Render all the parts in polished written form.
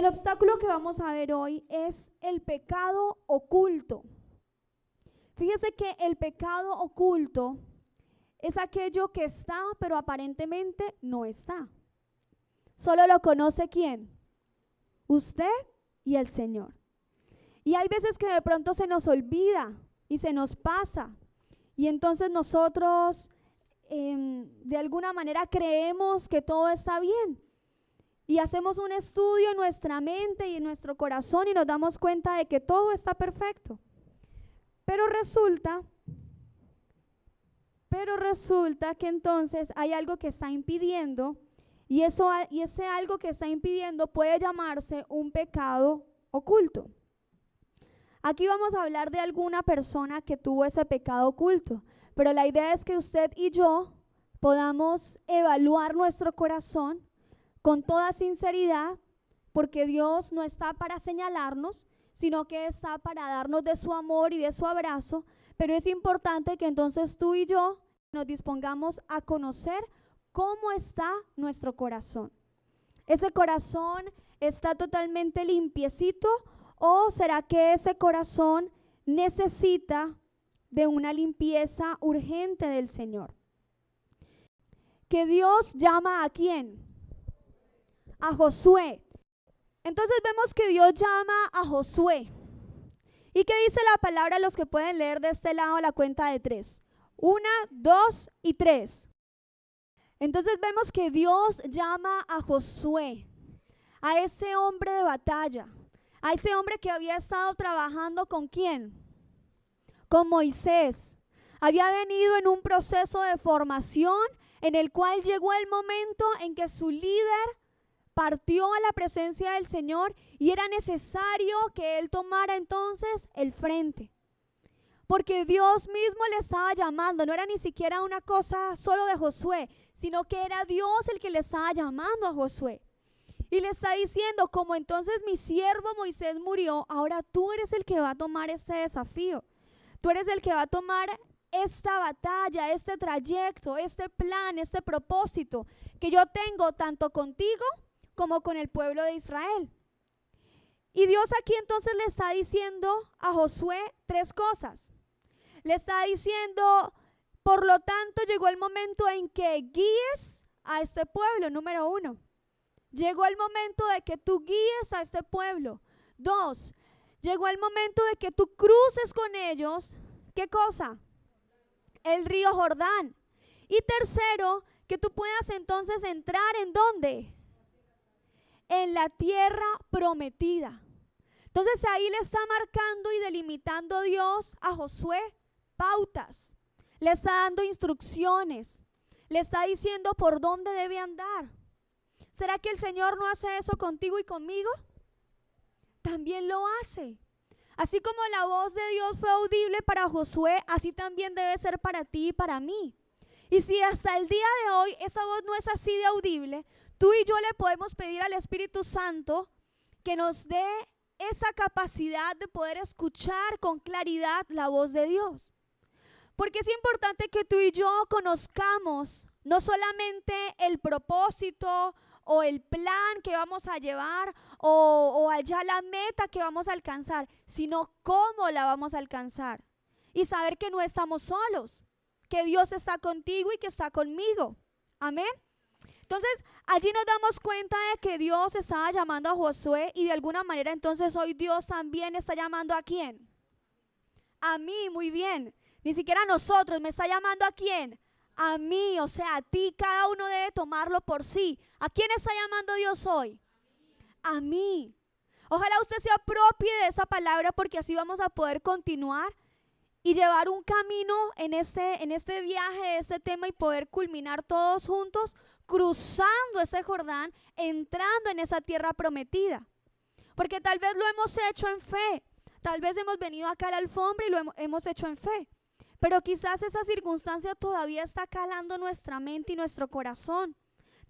El obstáculo que vamos a ver hoy es el pecado oculto. Fíjese que el pecado oculto es aquello que está, pero aparentemente no está. Solo lo conoce ¿quién? Usted y el Señor. Y hay veces que de pronto se nos olvida y se nos pasa. Y entonces nosotros de alguna manera creemos que todo está bien. Y hacemos un estudio en nuestra mente y en nuestro corazón y nos damos cuenta de que todo está perfecto. Pero resulta que entonces hay algo que está impidiendo y ese algo que está impidiendo puede llamarse un pecado oculto. Aquí vamos a hablar de alguna persona que tuvo ese pecado oculto, pero la idea es que usted y yo podamos evaluar nuestro corazón con toda sinceridad, porque Dios no está para señalarnos, sino que está para darnos de su amor y de su abrazo, pero es importante que entonces tú y yo nos dispongamos a conocer cómo está nuestro corazón. ¿Ese corazón está totalmente limpiecito o será que ese corazón necesita de una limpieza urgente del Señor? Que Dios llama ¿a quién? A Josué. Entonces vemos que Dios llama a Josué. ¿Y qué dice la palabra? Los que pueden leer de este lado a la cuenta de 3. 1, 2 y 3. Entonces vemos que Dios llama a Josué, a ese hombre de batalla, a ese hombre que había estado trabajando ¿con quién? Con Moisés. Había venido en un proceso de formación en el cual llegó el momento en que su líder partió a la presencia del Señor y era necesario que él tomara entonces el frente. Porque Dios mismo le estaba llamando, no era ni siquiera una cosa solo de Josué, sino que era Dios el que le estaba llamando a Josué. Y le está diciendo, como entonces mi siervo Moisés murió, ahora tú eres el que va a tomar este desafío. Tú eres el que va a tomar esta batalla, este trayecto, este plan, este propósito que yo tengo tanto contigo como con el pueblo de Israel. Y Dios aquí entonces le está diciendo a Josué 3 cosas. Le está diciendo, por lo tanto, llegó el momento en que guíes a este pueblo, número 1. Llegó el momento de que tú guíes a este pueblo. 2, llegó el momento de que tú cruces con ellos, ¿qué cosa? El río Jordán. Y 3, que tú puedas entonces entrar ¿en dónde? En la tierra prometida. Entonces ahí le está marcando y delimitando Dios a Josué pautas. Le está dando instrucciones. Le está diciendo por dónde debe andar. ¿Será que el Señor no hace eso contigo y conmigo? También lo hace. Así como la voz de Dios fue audible para Josué, así también debe ser para ti y para mí. Y si hasta el día de hoy esa voz no es así de audible, tú y yo le podemos pedir al Espíritu Santo que nos dé esa capacidad de poder escuchar con claridad la voz de Dios. Porque es importante que tú y yo conozcamos no solamente el propósito o el plan que vamos a llevar o allá la meta que vamos a alcanzar, sino cómo la vamos a alcanzar. Y saber que no estamos solos, que Dios está contigo y que está conmigo. Amén. Entonces, allí nos damos cuenta de que Dios estaba llamando a Josué y de alguna manera entonces hoy Dios también está llamando ¿a quién? A mí, muy bien. Ni siquiera a nosotros, ¿me está llamando a quién? A mí, o sea, a ti. Cada uno debe tomarlo por sí. ¿A quién está llamando Dios hoy? A mí. Ojalá usted se apropie de esa palabra porque así vamos a poder continuar y llevar un camino en este viaje de este tema y poder culminar todos juntos, cruzando ese Jordán, entrando en esa tierra prometida. Porque tal vez lo hemos hecho en fe, tal vez hemos venido acá a la alfombra y lo hemos hecho en fe, pero quizás esa circunstancia todavía está calando nuestra mente y nuestro corazón.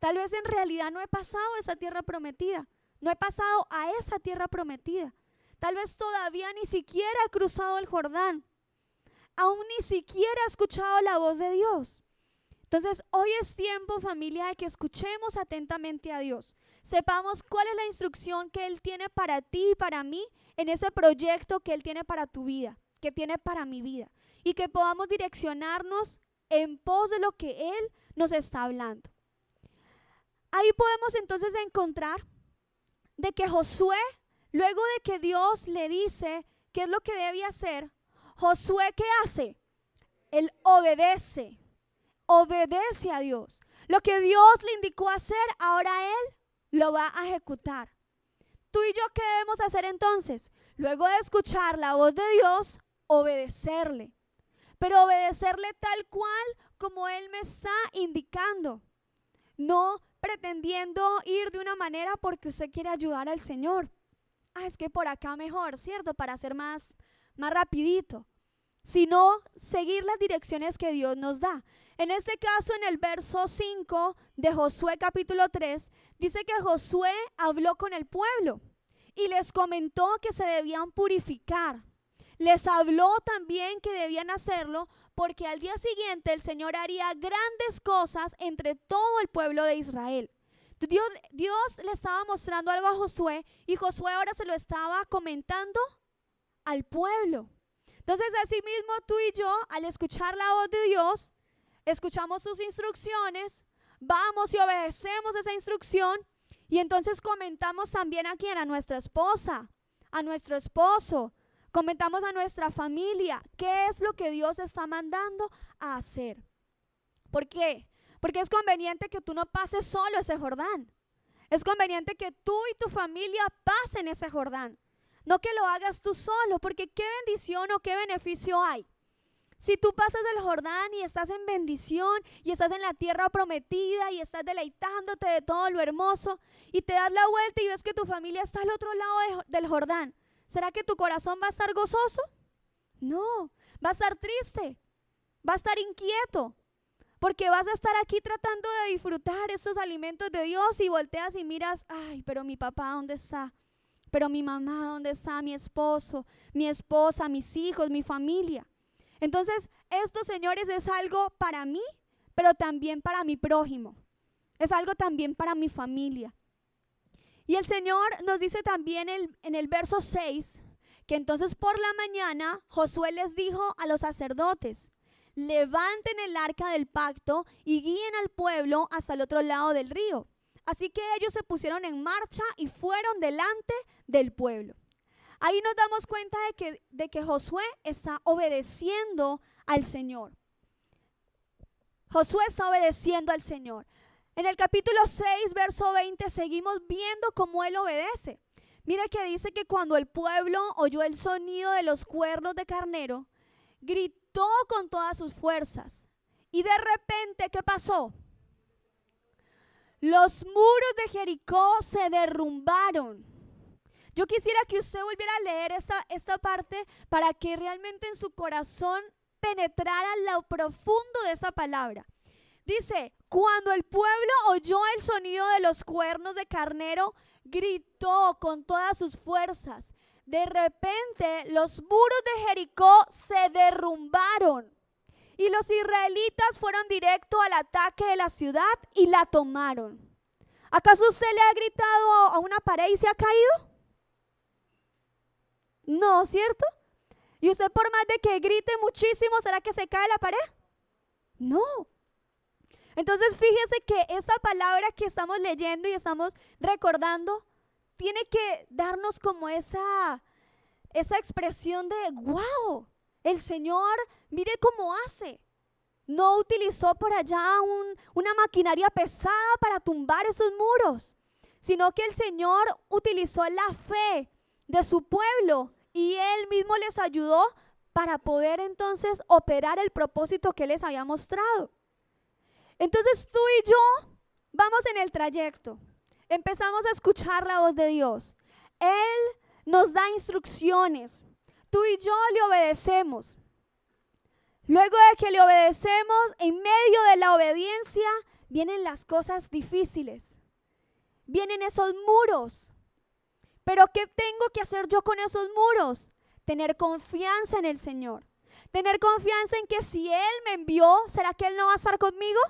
Tal vez en realidad no he pasado a esa tierra prometida, no he pasado a esa tierra prometida. Tal vez todavía ni siquiera he cruzado el Jordán. Aún ni siquiera he escuchado la voz de Dios. Entonces hoy es tiempo, familia, de que escuchemos atentamente a Dios. sepamos cuál es la instrucción que Él tiene para ti y para mí en ese proyecto que Él tiene para tu vida, que tiene para mi vida, y que podamos direccionarnos en pos de lo que Él nos está hablando. Ahí podemos entonces encontrar de que Josué, luego de que Dios le dice qué es lo que debe hacer, Josué, ¿qué hace? Él obedece a Dios. Lo que Dios le indicó hacer, ahora Él lo va a ejecutar. Tú y yo, ¿qué debemos hacer entonces? Luego de escuchar la voz de Dios, obedecerle. Pero obedecerle tal cual como Él me está indicando. No pretendiendo ir de una manera porque usted quiere ayudar al Señor. Es que por acá mejor, ¿cierto? Para hacer más rapidito. Sino seguir las direcciones que Dios nos da. En este caso, en el verso 5 de Josué capítulo 3, dice que Josué habló con el pueblo y les comentó que se debían purificar. Les habló también que debían hacerlo porque al día siguiente el Señor haría grandes cosas entre todo el pueblo de Israel. Dios le estaba mostrando algo a Josué y Josué ahora se lo estaba comentando al pueblo. Entonces, así mismo tú y yo, al escuchar la voz de Dios, escuchamos sus instrucciones, vamos y obedecemos esa instrucción y entonces comentamos también a quién, a nuestra esposa, a nuestro esposo, comentamos a nuestra familia qué es lo que Dios está mandando a hacer. ¿Por qué? Porque es conveniente que tú no pases solo ese Jordán. Es conveniente que tú y tu familia pasen ese Jordán. No que lo hagas tú solo, porque qué bendición o qué beneficio hay. Si tú pasas el Jordán y estás en bendición y estás en la tierra prometida y estás deleitándote de todo lo hermoso y te das la vuelta y ves que tu familia está al otro lado del Jordán, ¿será que tu corazón va a estar gozoso? No, va a estar triste, va a estar inquieto, porque vas a estar aquí tratando de disfrutar estos alimentos de Dios y volteas y miras, pero mi papá, ¿dónde está? Pero mi mamá, ¿dónde está? Mi esposo, mi esposa, mis hijos, mi familia. Entonces, esto, señores, es algo para mí, pero también para mi prójimo. Es algo también para mi familia. Y el Señor nos dice también en el verso 6, que entonces por la mañana Josué les dijo a los sacerdotes, levanten el arca del pacto y guíen al pueblo hasta el otro lado del río. Así que ellos se pusieron en marcha y fueron delante del pueblo. Ahí nos damos cuenta de que Josué está obedeciendo al Señor. Josué está obedeciendo al Señor. En el capítulo 6, verso 20, seguimos viendo cómo él obedece. Mira que dice que cuando el pueblo oyó el sonido de los cuernos de carnero, gritó con todas sus fuerzas. Y de repente, ¿qué pasó? Los muros de Jericó se derrumbaron. Yo quisiera que usted volviera a leer esta parte para que realmente en su corazón penetrara lo profundo de esta palabra. Dice, cuando el pueblo oyó el sonido de los cuernos de carnero, gritó con todas sus fuerzas. De repente, los muros de Jericó se derrumbaron y los israelitas fueron directo al ataque de la ciudad y la tomaron. ¿Acaso usted le ha gritado a una pared y se ha caído? No, ¿cierto? ¿Y usted por más de que grite muchísimo, será que se cae la pared? No. Entonces fíjese que esta palabra que estamos leyendo y estamos recordando tiene que darnos como esa expresión de wow, el Señor mire cómo hace. No utilizó por allá una maquinaria pesada para tumbar esos muros, sino que el Señor utilizó la fe de su pueblo y Él mismo les ayudó para poder entonces operar el propósito que les había mostrado. Entonces tú y yo vamos en el trayecto, empezamos a escuchar la voz de Dios. Él nos da instrucciones, tú y yo le obedecemos. Luego de que le obedecemos, en medio de la obediencia vienen las cosas difíciles, vienen esos muros. Pero ¿qué tengo que hacer yo con esos muros? Tener confianza en el Señor. Tener confianza en que si Él me envió, ¿será que Él no va a estar conmigo?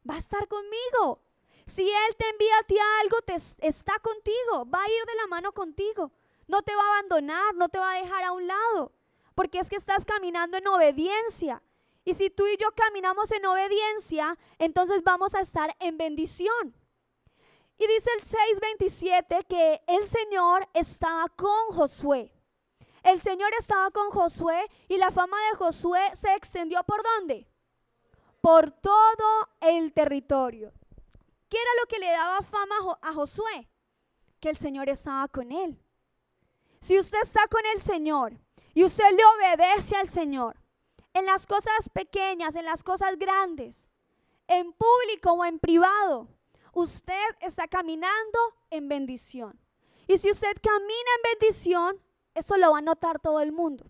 Va a estar conmigo. Si Él te envía a ti a algo, está contigo, va a ir de la mano contigo. No te va a abandonar, no te va a dejar a un lado, porque es que estás caminando en obediencia. Y si tú y yo caminamos en obediencia, entonces vamos a estar en bendición. Y dice el 6:27 que el Señor estaba con Josué. El Señor estaba con Josué y la fama de Josué se extendió ¿por dónde? Por todo el territorio. ¿Qué era lo que le daba fama a Josué? Que el Señor estaba con él. Si usted está con el Señor y usted le obedece al Señor, en las cosas pequeñas, en las cosas grandes, en público o en privado, usted está caminando en bendición. Y si usted camina en bendición, eso lo va a notar todo el mundo.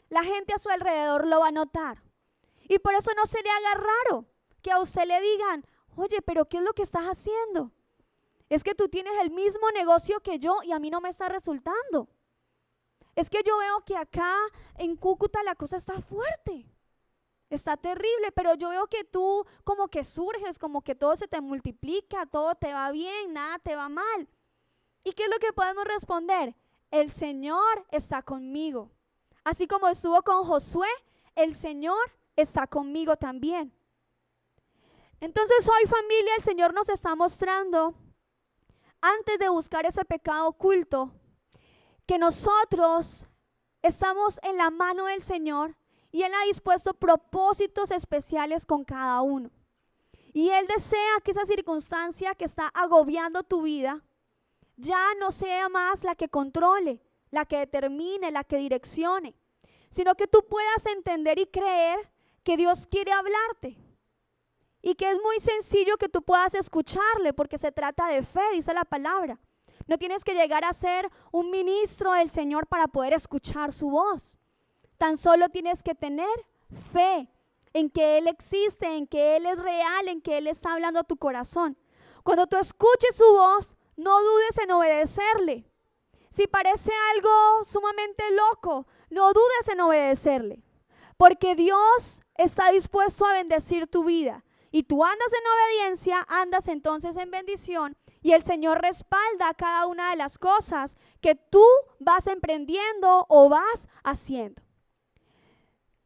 La gente a su alrededor lo va a notar. Y por eso no se le haga raro que a usted le digan, oye, pero ¿qué es lo que estás haciendo? Es que tú tienes el mismo negocio que yo y a mí no me está resultando. Es que yo veo que acá en Cúcuta la cosa está fuerte. Está terrible, pero yo veo que tú como que surges, como que todo se te multiplica, todo te va bien, nada te va mal. ¿Y qué es lo que podemos responder? El Señor está conmigo. Así como estuvo con Josué, el Señor está conmigo también. Entonces hoy, familia, el Señor nos está mostrando, antes de buscar ese pecado oculto, que nosotros estamos en la mano del Señor y Él ha dispuesto propósitos especiales con cada uno. Y Él desea que esa circunstancia que está agobiando tu vida ya no sea más la que controle, la que determine, la que direccione, sino que tú puedas entender y creer que Dios quiere hablarte y que es muy sencillo que tú puedas escucharle porque se trata de fe, dice la palabra. No tienes que llegar a ser un ministro del Señor para poder escuchar su voz. Tan solo tienes que tener fe en que Él existe, en que Él es real, en que Él está hablando a tu corazón. Cuando tú escuches su voz, no dudes en obedecerle. Si parece algo sumamente loco, no dudes en obedecerle. Porque Dios está dispuesto a bendecir tu vida. Y tú andas en obediencia, andas entonces en bendición. Y el Señor respalda cada una de las cosas que tú vas emprendiendo o vas haciendo.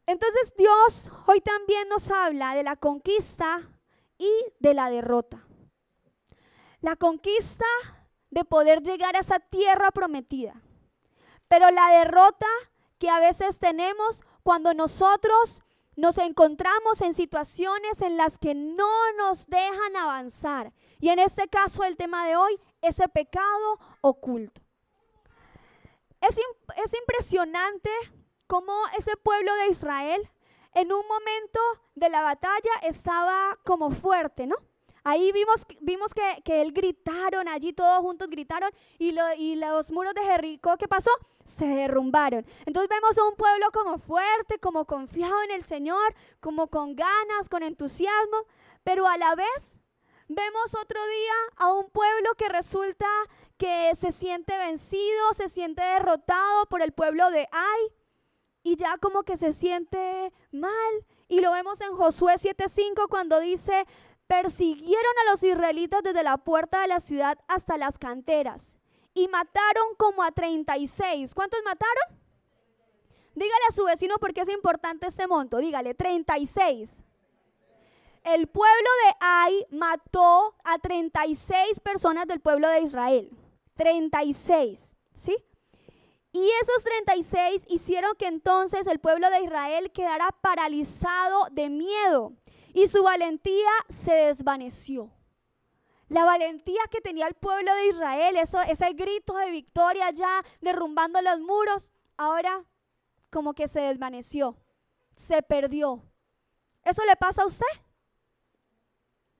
Entonces Dios hoy también nos habla de la conquista y de la derrota. La conquista de poder llegar a esa tierra prometida. Pero la derrota que a veces tenemos cuando nosotros nos encontramos en situaciones en las que no nos dejan avanzar. Y en este caso el tema de hoy, ese pecado oculto. Es impresionante cómo ese pueblo de Israel en un momento de la batalla estaba como fuerte, ¿no? Ahí vimos que él gritaron, allí todos juntos gritaron y los muros de Jericó, ¿qué pasó? Se derrumbaron. Entonces vemos a un pueblo como fuerte, como confiado en el Señor, como con ganas, con entusiasmo, pero a la vez vemos otro día a un pueblo que resulta que se siente vencido, se siente derrotado por el pueblo de Ai y ya como que se siente mal. Y lo vemos en Josué 7:5 cuando dice: persiguieron a los israelitas desde la puerta de la ciudad hasta las canteras y mataron como a 36. ¿Cuántos mataron? Dígale a su vecino porque es importante este monto. Dígale, 36. El pueblo de Ai mató a 36 personas del pueblo de Israel. 36, ¿sí? Y esos 36 hicieron que entonces el pueblo de Israel quedara paralizado de miedo. Y su valentía se desvaneció. La valentía que tenía el pueblo de Israel, ese grito de victoria ya derrumbando los muros, ahora como que se desvaneció, se perdió. ¿Eso le pasa a usted?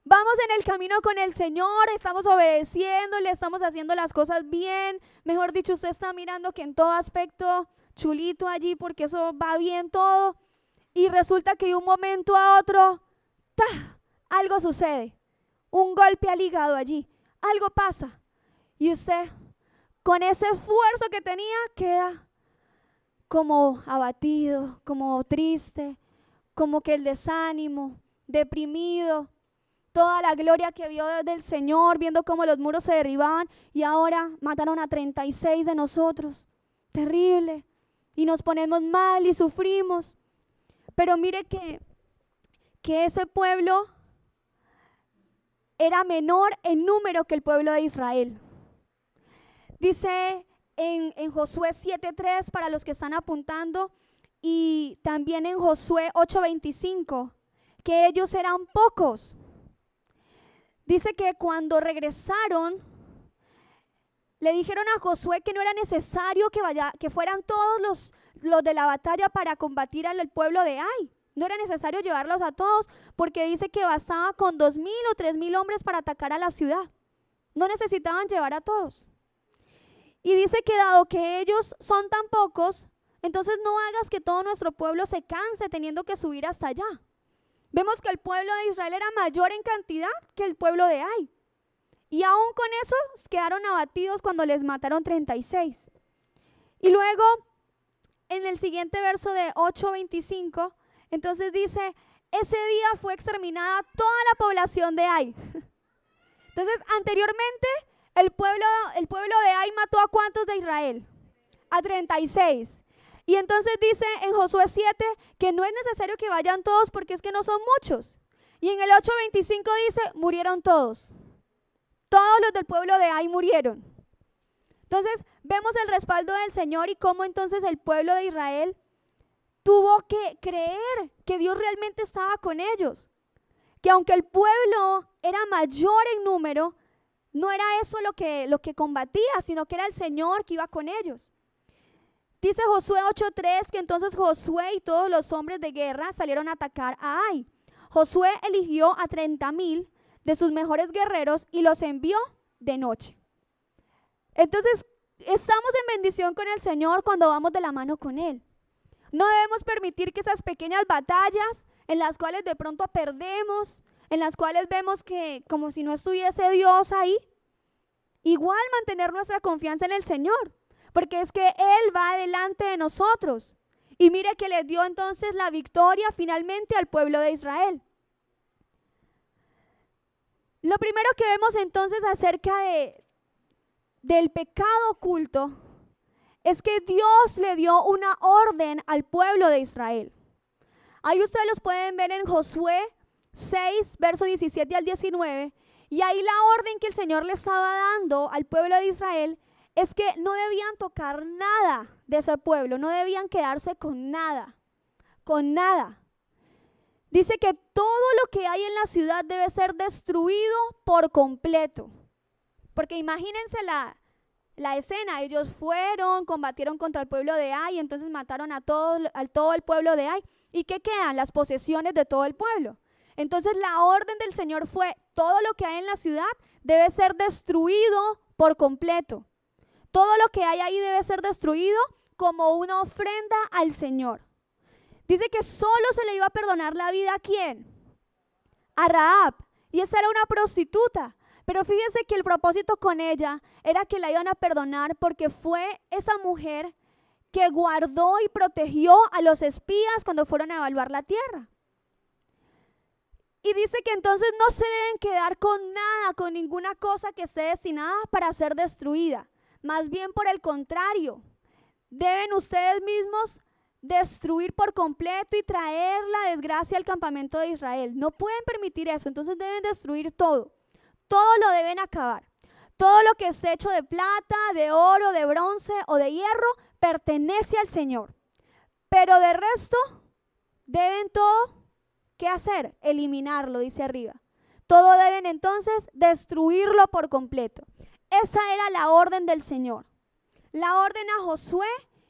Vamos en el camino con el Señor, estamos obedeciendo, le estamos haciendo las cosas bien. Mejor dicho, usted está mirando que en todo aspecto chulito allí porque eso va bien todo. Y resulta que de un momento a otro, algo sucede, un golpe al hígado allí, algo pasa y usted con ese esfuerzo que tenía queda como abatido, como triste, como que el desánimo, deprimido, toda la gloria que vio del Señor, viendo cómo los muros se derribaban y ahora mataron a 36 de nosotros. Terrible. Y nos ponemos mal y sufrimos. Pero mire que ese pueblo era menor en número que el pueblo de Israel. Dice en Josué 7:3 para los que están apuntando y también en Josué 8:25 que ellos eran pocos. Dice que cuando regresaron le dijeron a Josué que no era necesario que fueran todos los de la batalla para combatir al pueblo de Ai. No era necesario llevarlos a todos porque dice que bastaba con 2,000 o 3,000 hombres para atacar a la ciudad. No necesitaban llevar a todos. Y dice que dado que ellos son tan pocos, entonces no hagas que todo nuestro pueblo se canse teniendo que subir hasta allá. Vemos que el pueblo de Israel era mayor en cantidad que el pueblo de Ai. Y aún con eso quedaron abatidos cuando les mataron 36. Y luego, en el siguiente verso de 8:25, entonces dice, ese día fue exterminada toda la población de Ai. Entonces, anteriormente, el pueblo de Ai mató a ¿cuántos de Israel? A 36. Y entonces dice en Josué 7 que no es necesario que vayan todos porque es que no son muchos. Y en el 8:25 dice, murieron todos. Todos los del pueblo de Ai murieron. Entonces vemos el respaldo del Señor y cómo entonces el pueblo de Israel tuvo que creer que Dios realmente estaba con ellos. Que aunque el pueblo era mayor en número, no era eso lo que combatía, sino que era el Señor que iba con ellos. Dice Josué 8:3 que entonces Josué y todos los hombres de guerra salieron a atacar a Ai. Josué eligió a 30,000 de sus mejores guerreros y los envió de noche. Entonces, estamos en bendición con el Señor cuando vamos de la mano con Él. No debemos permitir que esas pequeñas batallas en las cuales de pronto perdemos, en las cuales vemos que como si no estuviese Dios ahí, igual mantener nuestra confianza en el Señor. Porque es que Él va delante de nosotros. Y mire que les dio entonces la victoria finalmente al pueblo de Israel. Lo primero que vemos entonces acerca del pecado oculto es que Dios le dio una orden al pueblo de Israel. Ahí ustedes los pueden ver en Josué 6, verso 17 al 19. Y ahí la orden que el Señor le estaba dando al pueblo de Israel es que no debían tocar nada de ese pueblo, no debían quedarse con nada, con nada. Dice que todo lo que hay en la ciudad debe ser destruido por completo. Porque imagínense la escena, ellos fueron, combatieron contra el pueblo de Ai, entonces mataron a todo el pueblo de Ai. ¿Y qué quedan? Las posesiones de todo el pueblo. Entonces la orden del Señor fue, todo lo que hay en la ciudad debe ser destruido por completo. Todo lo que hay ahí debe ser destruido como una ofrenda al Señor. Dice que solo se le iba a perdonar la vida ¿a quién? A Rahab. Y esa era una prostituta. Pero fíjese que el propósito con ella era que la iban a perdonar porque fue esa mujer que guardó y protegió a los espías cuando fueron a evaluar la tierra. Y dice que entonces no se deben quedar con nada, con ninguna cosa que esté destinada para ser destruida. Más bien por el contrario, deben ustedes mismos destruir por completo y traer la desgracia al campamento de Israel. No pueden permitir eso, entonces deben destruir todo. Todo lo deben acabar. Todo lo que es hecho de plata, de oro, de bronce o de hierro pertenece al Señor. Pero de resto, deben todo, ¿qué hacer? Eliminarlo, dice arriba. Todo deben entonces destruirlo por completo. Esa era la orden del Señor. La orden a Josué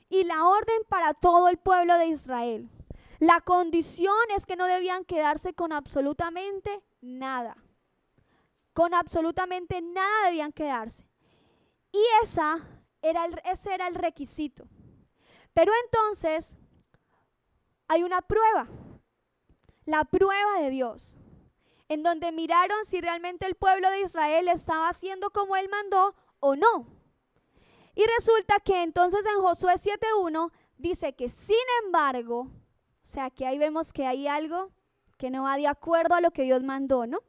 y la orden para todo el pueblo de Israel. La condición es que no debían quedarse con absolutamente nada. Con absolutamente nada debían quedarse. Y ese era el requisito. Pero entonces hay una prueba. La prueba de Dios. En donde miraron si realmente el pueblo de Israel estaba haciendo como Él mandó o no. Y resulta que entonces en Josué 7:1 dice que sin embargo, o sea que ahí vemos que hay algo que no va de acuerdo a lo que Dios mandó, ¿no?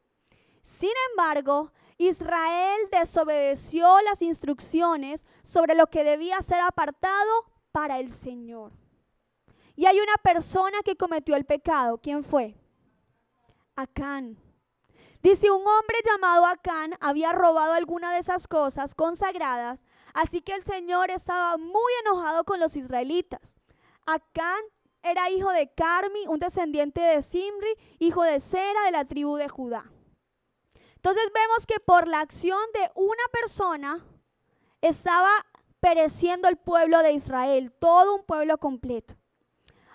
Sin embargo, Israel desobedeció las instrucciones sobre lo que debía ser apartado para el Señor. Y hay una persona que cometió el pecado. ¿Quién fue? Acán. Dice, un hombre llamado Acán había robado alguna de esas cosas consagradas, así que el Señor estaba muy enojado con los israelitas. Acán era hijo de Carmi, un descendiente de Zimri, hijo de Sera, de la tribu de Judá. Entonces vemos que por la acción de una persona estaba pereciendo el pueblo de Israel, todo un pueblo completo.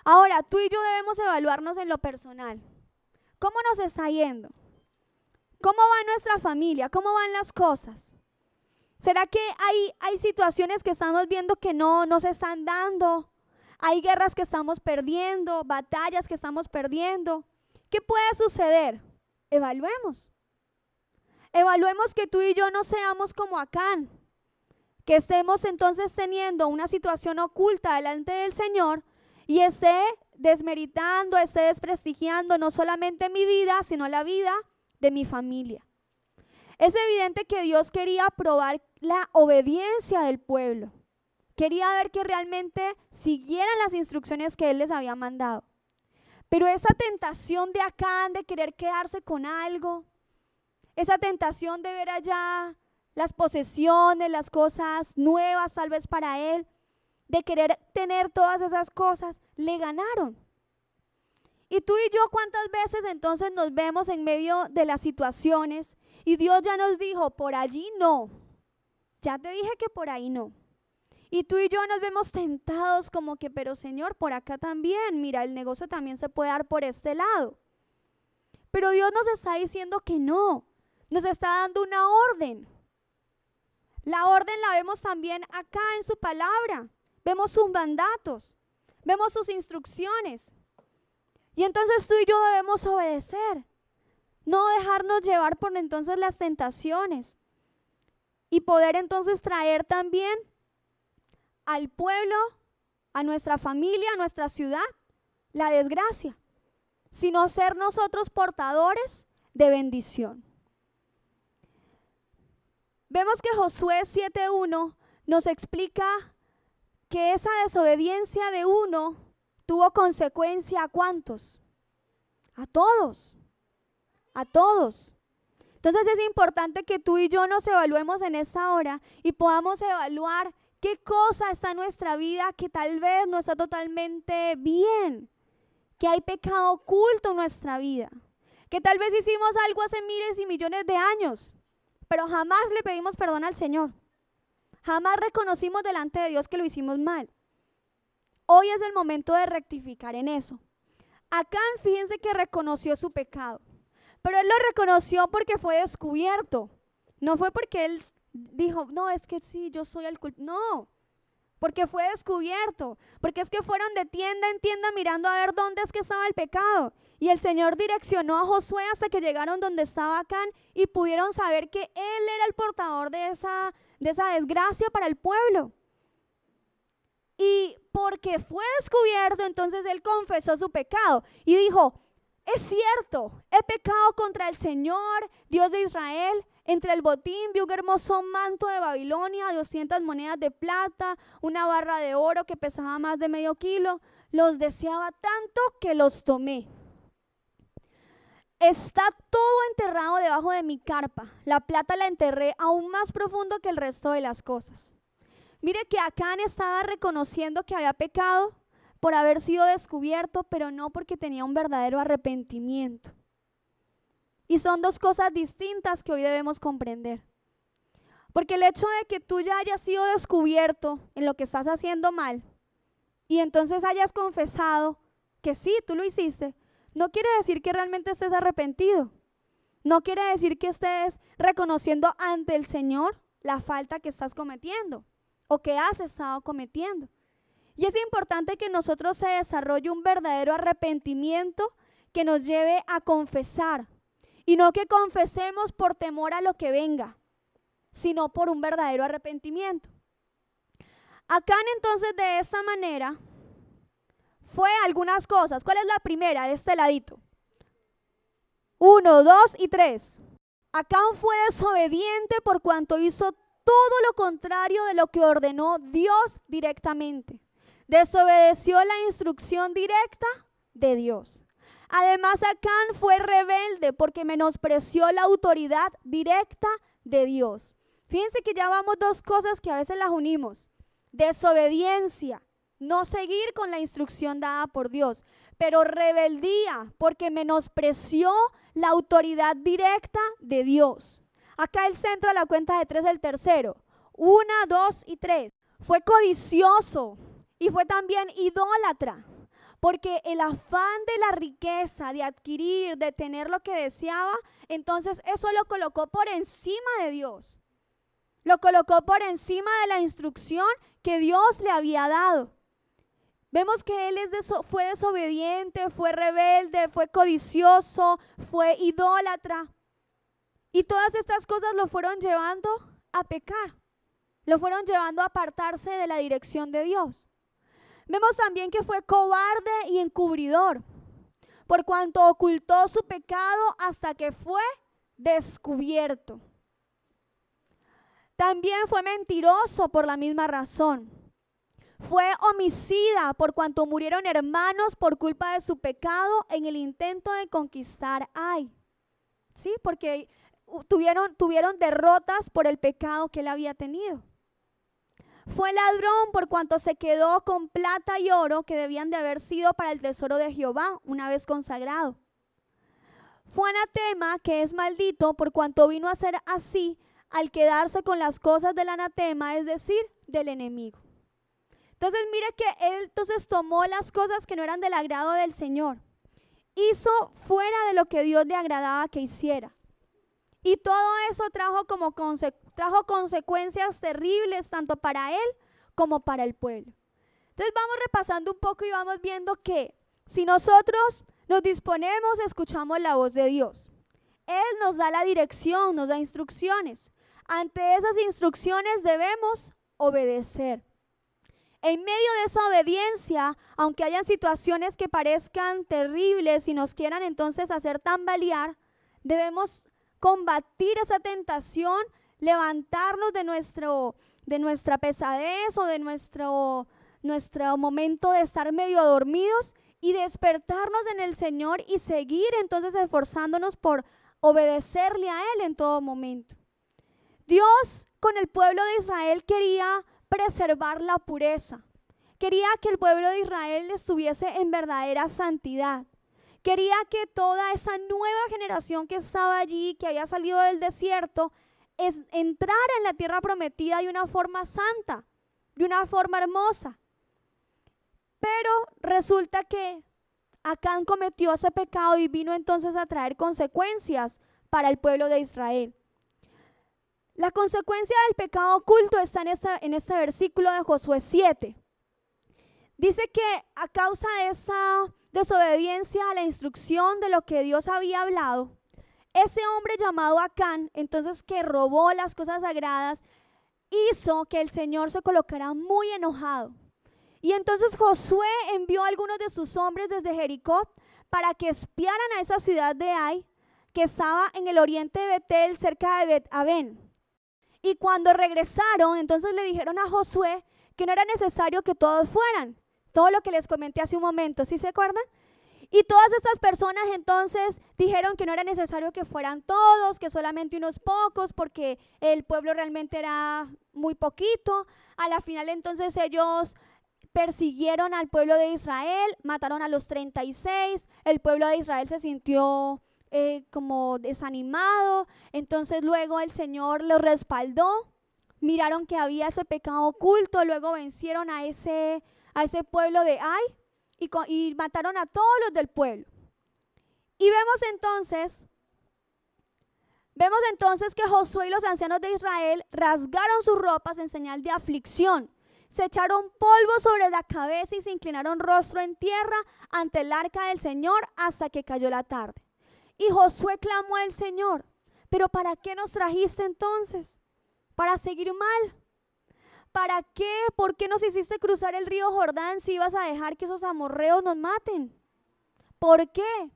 Ahora, tú y yo debemos evaluarnos en lo personal. ¿Cómo nos está yendo? ¿Cómo va nuestra familia? ¿Cómo van las cosas? ¿Será que hay situaciones que estamos viendo que no nos están dando? Hay guerras que estamos perdiendo, batallas que estamos perdiendo. ¿Qué puede suceder? Evaluemos. Evaluemos que tú y yo no seamos como Acán, que estemos entonces teniendo una situación oculta delante del Señor y esté desmeritando, esté desprestigiando no solamente mi vida, sino la vida de mi familia. Es evidente que Dios quería probar la obediencia del pueblo. Quería ver que realmente siguieran las instrucciones que Él les había mandado. Pero esa tentación de Acán de querer quedarse con algo, esa tentación de ver allá las posesiones, las cosas nuevas tal vez para él, de querer tener todas esas cosas, le ganaron. Y tú y yo, ¿cuántas veces entonces nos vemos en medio de las situaciones y Dios ya nos dijo, por allí no, ya te dije que por ahí no? Y tú y yo nos vemos tentados como que, pero Señor, por acá también, mira, el negocio también se puede dar por este lado. Pero Dios nos está diciendo que no, nos está dando una orden. La orden la vemos también acá en su palabra. Vemos sus mandatos, vemos sus instrucciones. Y entonces tú y yo debemos obedecer, no dejarnos llevar por entonces las tentaciones y poder entonces traer también al pueblo, a nuestra familia, a nuestra ciudad, la desgracia, sino ser nosotros portadores de bendición. Vemos que Josué 7:1 nos explica que esa desobediencia de uno tuvo consecuencia ¿a cuántos? A todos, a todos. Entonces es importante que tú y yo nos evaluemos en esta hora y podamos evaluar qué cosa está en nuestra vida que tal vez no está totalmente bien, que hay pecado oculto en nuestra vida, que tal vez hicimos algo hace miles y millones de años, pero jamás le pedimos perdón al Señor. Jamás reconocimos delante de Dios que lo hicimos mal. Hoy es el momento de rectificar en eso. Acán, fíjense que reconoció su pecado, pero él lo reconoció porque fue descubierto. No fue porque él dijo, no, es que sí, yo soy el culpable. No, porque fue descubierto, porque es que fueron de tienda en tienda mirando a ver dónde es que estaba el pecado. Y el Señor direccionó a Josué hasta que llegaron donde estaba Acán y pudieron saber que él era el portador de esa desgracia para el pueblo. Y porque fue descubierto, entonces él confesó su pecado y dijo, es cierto, he pecado contra el Señor, Dios de Israel. Entre el botín vi un hermoso manto de Babilonia, 200 monedas de plata, una barra de oro que pesaba más de medio kilo. Los deseaba tanto que los tomé. Está todo enterrado debajo de mi carpa. La plata la enterré aún más profundo que el resto de las cosas. Mire que Acán estaba reconociendo que había pecado por haber sido descubierto, pero no porque tenía un verdadero arrepentimiento. Y son dos cosas distintas que hoy debemos comprender. Porque el hecho de que tú ya hayas sido descubierto en lo que estás haciendo mal y entonces hayas confesado que sí, tú lo hiciste, no quiere decir que realmente estés arrepentido. No quiere decir que estés reconociendo ante el Señor la falta que estás cometiendo o que has estado cometiendo. Y es importante que nosotros se desarrolle un verdadero arrepentimiento que nos lleve a confesar. Y no que confesemos por temor a lo que venga, sino por un verdadero arrepentimiento. Acán entonces de esta manera fue algunas cosas. ¿Cuál es la primera? De este ladito. 1, 2 y 3. Acán fue desobediente por cuanto hizo todo lo contrario de lo que ordenó Dios directamente. Desobedeció la instrucción directa de Dios. Además, Acán fue rebelde porque menospreció la autoridad directa de Dios. Fíjense que ya vamos dos cosas que a veces las unimos. Desobediencia, no seguir con la instrucción dada por Dios, pero rebeldía porque menospreció la autoridad directa de Dios. Acá el centro de la cuenta de tres, el tercero. 1, 2 y 3. Fue codicioso y fue también idólatra, porque el afán de la riqueza, de adquirir, de tener lo que deseaba, entonces eso lo colocó por encima de Dios. Lo colocó por encima de la instrucción que Dios le había dado. Vemos que él fue desobediente, fue rebelde, fue codicioso, fue idólatra. Y todas estas cosas lo fueron llevando a pecar. Lo fueron llevando a apartarse de la dirección de Dios. Vemos también que fue cobarde y encubridor, por cuanto ocultó su pecado hasta que fue descubierto. También fue mentiroso por la misma razón. Fue homicida por cuanto murieron hermanos por culpa de su pecado en el intento de conquistar a Ai. ¿Sí? Porque tuvieron derrotas por el pecado que él había tenido. Fue ladrón por cuanto se quedó con plata y oro que debían de haber sido para el tesoro de Jehová una vez consagrado. Fue anatema, que es maldito, por cuanto vino a ser así al quedarse con las cosas del anatema, es decir, del enemigo. Entonces mire que él entonces tomó las cosas que no eran del agrado del Señor. Hizo fuera de lo que Dios le agradaba que hiciera. Y todo eso trajo consecuencias terribles tanto para él como para el pueblo. Entonces vamos repasando un poco y vamos viendo que si nosotros nos disponemos, escuchamos la voz de Dios. Él nos da la dirección, nos da instrucciones. Ante esas instrucciones debemos obedecer. En medio de esa obediencia, aunque hayan situaciones que parezcan terribles y nos quieran entonces hacer tambalear, debemos combatir esa tentación, levantarnos de nuestra pesadez o de nuestro momento de estar medio dormidos y despertarnos en el Señor y seguir entonces esforzándonos por obedecerle a Él en todo momento. Dios con el pueblo de Israel quería preservar la pureza. Quería que el pueblo de Israel estuviese en verdadera santidad. Quería que toda esa nueva generación que estaba allí, que había salido del desierto, entrara en la tierra prometida de una forma santa, de una forma hermosa. Pero resulta que Acán cometió ese pecado y vino entonces a traer consecuencias para el pueblo de Israel. La consecuencia del pecado oculto está en este versículo de Josué 7. Dice que a causa de esa desobediencia a la instrucción de lo que Dios había hablado, ese hombre llamado Acán, entonces que robó las cosas sagradas, hizo que el Señor se colocara muy enojado. Y entonces Josué envió a algunos de sus hombres desde Jericó para que espiaran a esa ciudad de Ai, que estaba en el oriente de Betel, cerca de Bet-Aven. Y cuando regresaron, entonces le dijeron a Josué que no era necesario que todos fueran. Todo lo que les comenté hace un momento, ¿sí se acuerdan? Y todas estas personas entonces dijeron que no era necesario que fueran todos, que solamente unos pocos, porque el pueblo realmente era muy poquito. A la final entonces ellos persiguieron al pueblo de Israel, mataron a los 36, el pueblo de Israel se sintió como desanimado, entonces luego el Señor los respaldó, miraron que había ese pecado oculto, luego vencieron a ese pueblo de Ai y mataron a todos los del pueblo. Y vemos entonces que Josué y los ancianos de Israel rasgaron sus ropas en señal de aflicción. Se echaron polvo sobre la cabeza y se inclinaron rostro en tierra ante el arca del Señor hasta que cayó la tarde. Y Josué clamó al Señor: ¿pero para qué nos trajiste entonces? ¿Para seguir mal? ¿Para qué? ¿Por qué nos hiciste cruzar el río Jordán si ibas a dejar que esos amorreos nos maten? ¿Por qué?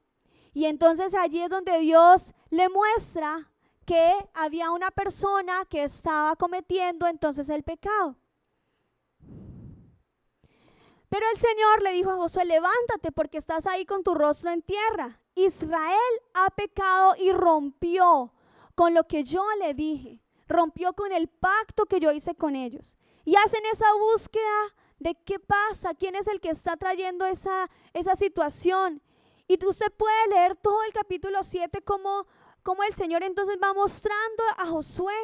Y entonces allí es donde Dios le muestra que había una persona que estaba cometiendo entonces el pecado. Pero el Señor le dijo a Josué, levántate porque estás ahí con tu rostro en tierra. Israel ha pecado y rompió con lo que yo le dije, rompió con el pacto que yo hice con ellos. Y hacen esa búsqueda de qué pasa, quién es el que está trayendo esa situación. Y usted puede leer todo el capítulo 7 como el Señor entonces va mostrando a Josué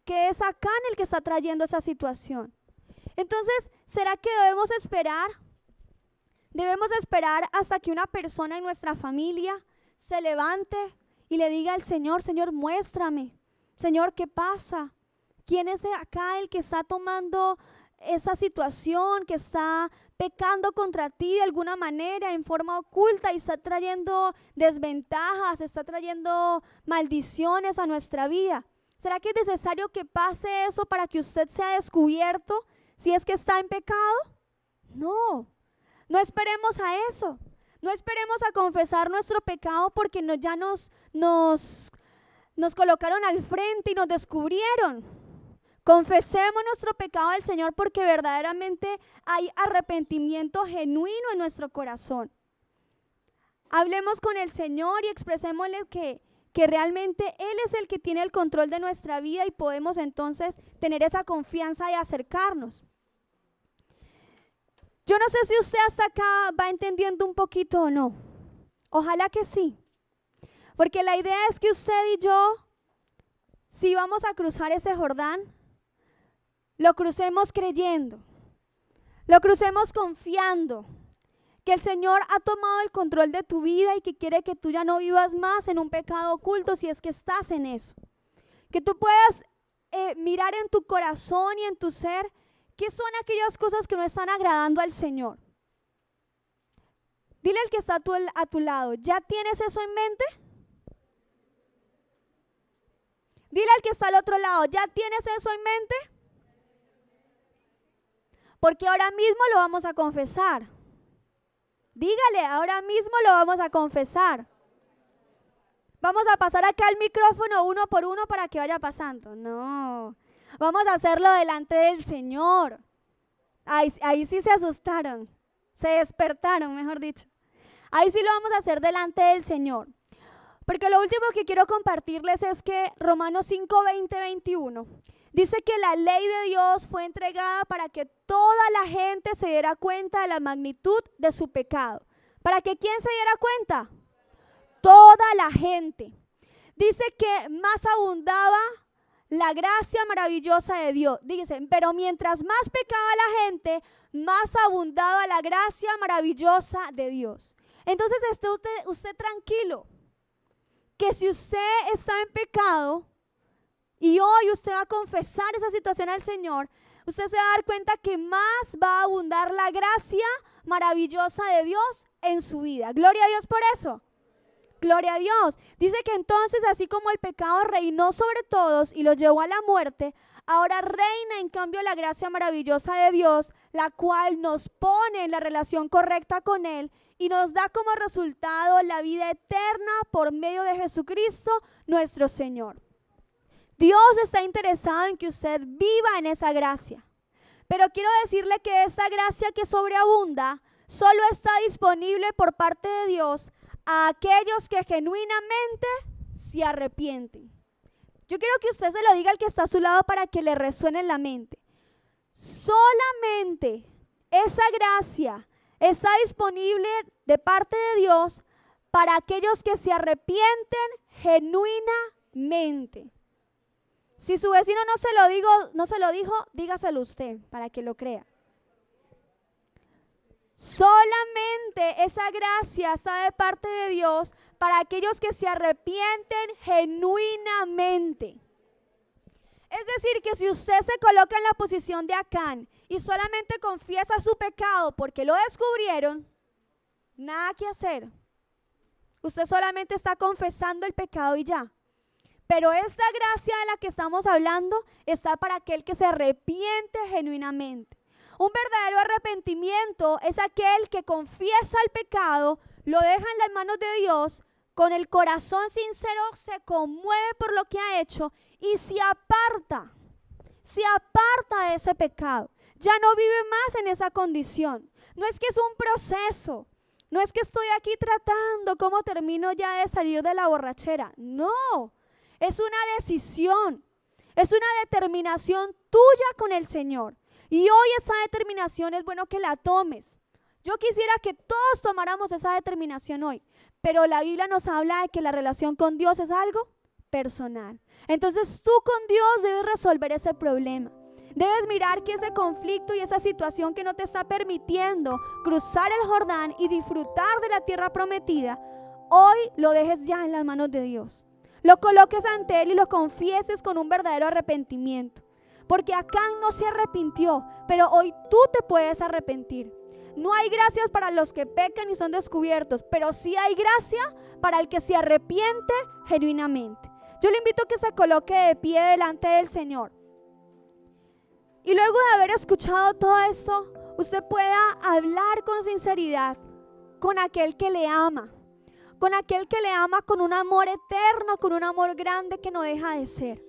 que es Acán el que está trayendo esa situación. Entonces, ¿será que debemos esperar? Debemos esperar hasta que una persona en nuestra familia se levante y le diga al Señor, Señor, muéstrame. Señor, ¿qué pasa? ¿Quién es acá el que está tomando esa situación, que está pecando contra ti de alguna manera en forma oculta y está trayendo desventajas, está trayendo maldiciones a nuestra vida? ¿Será que es necesario que pase eso para que usted sea descubierto si es que está en pecado? No, no esperemos a eso. No esperemos a confesar nuestro pecado porque ya nos colocaron al frente y nos descubrieron. Confesemos nuestro pecado al Señor porque verdaderamente hay arrepentimiento genuino en nuestro corazón. Hablemos con el Señor y expresémosle que realmente Él es el que tiene el control de nuestra vida y podemos entonces tener esa confianza y acercarnos. Yo no sé si usted hasta acá va entendiendo un poquito o no. Ojalá que sí. Porque la idea es que usted y yo, si vamos a cruzar ese Jordán, lo crucemos creyendo, lo crucemos confiando que el Señor ha tomado el control de tu vida y que quiere que tú ya no vivas más en un pecado oculto si es que estás en eso. Que tú puedas mirar en tu corazón y en tu ser qué son aquellas cosas que no están agradando al Señor. Dile al que está a tu lado, ¿ya tienes eso en mente? Dile al que está al otro lado, ¿ya tienes eso en mente? Porque ahora mismo lo vamos a confesar. Dígale, ahora mismo lo vamos a confesar. Vamos a pasar acá el micrófono uno por uno para que vaya pasando. No, vamos a hacerlo delante del Señor. Ahí sí se asustaron, se despertaron, mejor dicho. Ahí sí lo vamos a hacer delante del Señor. Porque lo último que quiero compartirles es que Romanos 5, 20, 21 dice que la ley de Dios fue entregada para que toda la gente se diera cuenta de la magnitud de su pecado. ¿Para que quién se diera cuenta? Toda la gente. Dice que más abundaba la gracia maravillosa de Dios. Dice, pero mientras más pecaba la gente, más abundaba la gracia maravillosa de Dios. Entonces esté usted tranquilo, que si usted está en pecado y hoy usted va a confesar esa situación al Señor, usted se va a dar cuenta que más va a abundar la gracia maravillosa de Dios en su vida. Gloria a Dios por eso. Gloria a Dios. Dice que entonces, así como el pecado reinó sobre todos y los llevó a la muerte, ahora reina en cambio la gracia maravillosa de Dios, la cual nos pone en la relación correcta con Él y nos da como resultado la vida eterna por medio de Jesucristo nuestro Señor. Dios está interesado en que usted viva en esa gracia. Pero quiero decirle que esa gracia que sobreabunda solo está disponible por parte de Dios a aquellos que genuinamente se arrepienten. Yo quiero que usted se lo diga al que está a su lado para que le resuene en la mente. Solamente esa gracia está disponible de parte de Dios para aquellos que se arrepienten genuinamente. Si su vecino no se lo dijo, dígaselo usted para que lo crea. Solamente esa gracia está de parte de Dios para aquellos que se arrepienten genuinamente. Es decir, que si usted se coloca en la posición de Acán y solamente confiesa su pecado porque lo descubrieron, nada que hacer. Usted solamente está confesando el pecado y ya. Pero esta gracia de la que estamos hablando está para aquel que se arrepiente genuinamente. Un verdadero arrepentimiento es aquel que confiesa el pecado, lo deja en las manos de Dios, con el corazón sincero se conmueve por lo que ha hecho y se aparta de ese pecado. Ya no vive más en esa condición. No es que es un proceso, no es que estoy aquí tratando cómo termino ya de salir de la borrachera. No, es una decisión, es una determinación tuya con el Señor. Y hoy esa determinación es bueno que la tomes. Yo quisiera que todos tomáramos esa determinación hoy, pero la Biblia nos habla de que la relación con Dios es algo personal. Entonces tú con Dios debes resolver ese problema. Debes mirar que ese conflicto y esa situación que no te está permitiendo cruzar el Jordán y disfrutar de la tierra prometida, hoy lo dejes ya en las manos de Dios. Lo coloques ante Él y lo confieses con un verdadero arrepentimiento. Porque Acán no se arrepintió, pero hoy tú te puedes arrepentir. No hay gracias para los que pecan y son descubiertos, pero sí hay gracia para el que se arrepiente genuinamente. Yo le invito a que se coloque de pie delante del Señor. Y luego de haber escuchado todo esto, usted pueda hablar con sinceridad con aquel que le ama. Con aquel que le ama con un amor eterno, con un amor grande que no deja de ser.